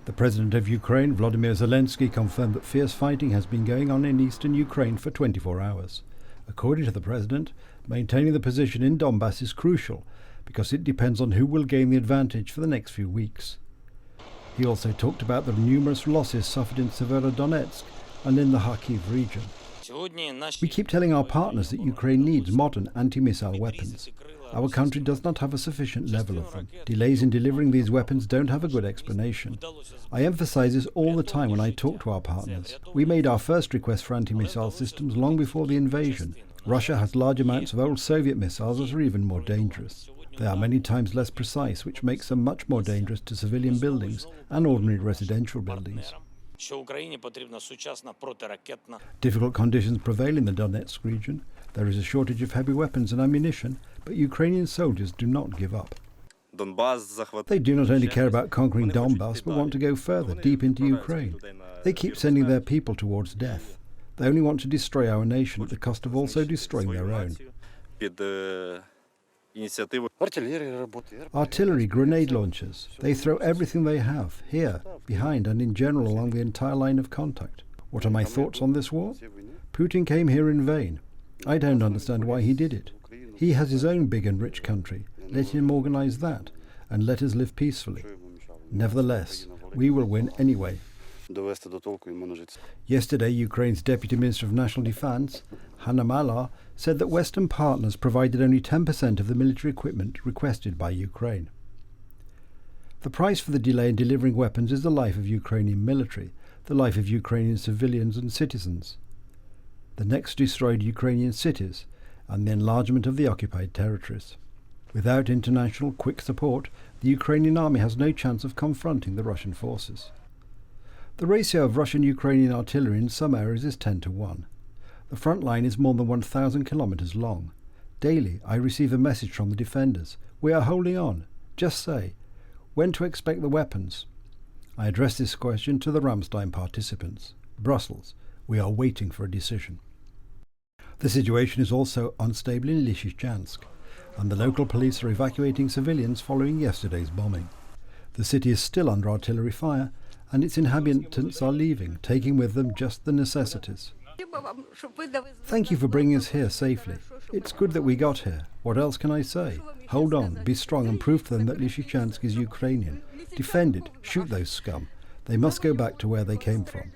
The president of Ukraine, Volodymyr Zelensky, confirmed that fierce fighting has been going on in eastern Ukraine for 24 hours. According to the president, maintaining the position in Donbass is crucial because it depends on who will gain the advantage for the next few weeks. He also talked about the numerous losses suffered in Severodonetsk and in the Kharkiv region. We keep telling our partners that Ukraine needs modern anti-missile weapons. Our country does not have a sufficient level of them. Delays in delivering these weapons don't have a good explanation. I emphasize this all the time when I talk to our partners. We made our first request for anti-missile systems long before the invasion. Russia has large amounts of old Soviet missiles that are even more dangerous. They are many times less precise, which makes them much more dangerous to civilian buildings and ordinary residential buildings. Difficult conditions prevail in the Donetsk region. There is a shortage of heavy weapons and ammunition, but Ukrainian soldiers do not give up. They do not only care about conquering Donbass, but want to go further, deep into Ukraine. They keep sending their people towards death. They only want to destroy our nation at the cost of also destroying their own. Artillery, grenade launchers. They throw everything they have, here, behind, and in general along the entire line of contact. What are my thoughts on this war? Putin came here in vain. I don't understand why he did it. He has his own big and rich country. Let him organize that, and let us live peacefully. Nevertheless, we will win anyway. Yesterday, Ukraine's Deputy Minister of National Defense, Hanna Maliar, said that Western partners provided only 10% of the military equipment requested by Ukraine. The price for the delay in delivering weapons is the life of Ukrainian military, the life of Ukrainian civilians and citizens, the next destroyed Ukrainian cities, and the enlargement of the occupied territories. Without international quick support, the Ukrainian army has no chance of confronting the Russian forces. The ratio of Russian-Ukrainian artillery in some areas is 10-1. The front line is more than 1,000 kilometers long. Daily, I receive a message from the defenders. We are holding on. Just say, when to expect the weapons? I address this question to the Ramstein participants. Brussels, we are waiting for a decision. The situation is also unstable in Lysychansk, and the local police are evacuating civilians following yesterday's bombing. The city is still under artillery fire, and its inhabitants are leaving, taking with them just the necessities. Thank you for bringing us here safely. It's good that we got here. What else can I say? Hold on, be strong, and prove to them that Lysychansk is Ukrainian. Defend it, shoot those scum. They must go back to where they came from.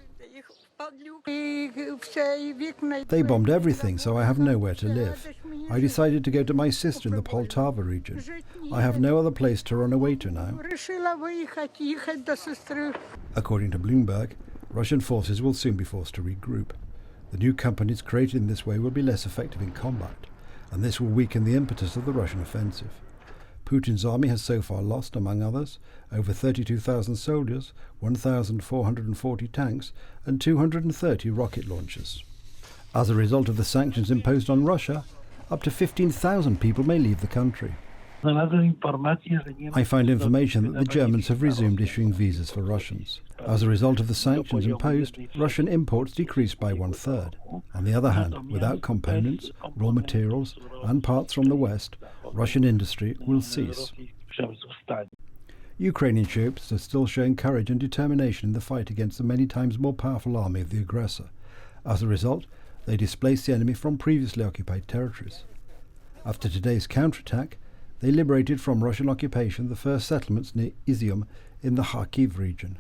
They bombed everything, so I have nowhere to live. I decided to go to my sister in the Poltava region. I have no other place to run away to now. According to Bloomberg, Russian forces will soon be forced to regroup. The new companies created in this way will be less effective in combat, and this will weaken the impetus of the Russian offensive. Putin's army has so far lost, among others, over 32,000 soldiers, 1,440 tanks, and 230 rocket launchers. As a result of the sanctions imposed on Russia, up to 15,000 people may leave the country. I find information that the Germans have resumed issuing visas for Russians. As a result of the sanctions imposed, Russian imports decreased by 1/3. On the other hand, without components, raw materials, and parts from the West, Russian industry will cease. Ukrainian troops are still showing courage and determination in the fight against the many times more powerful army of the aggressor. As a result, they displaced the enemy from previously occupied territories. After today's counterattack, they liberated from Russian occupation the first settlements near Izium in the Kharkiv region.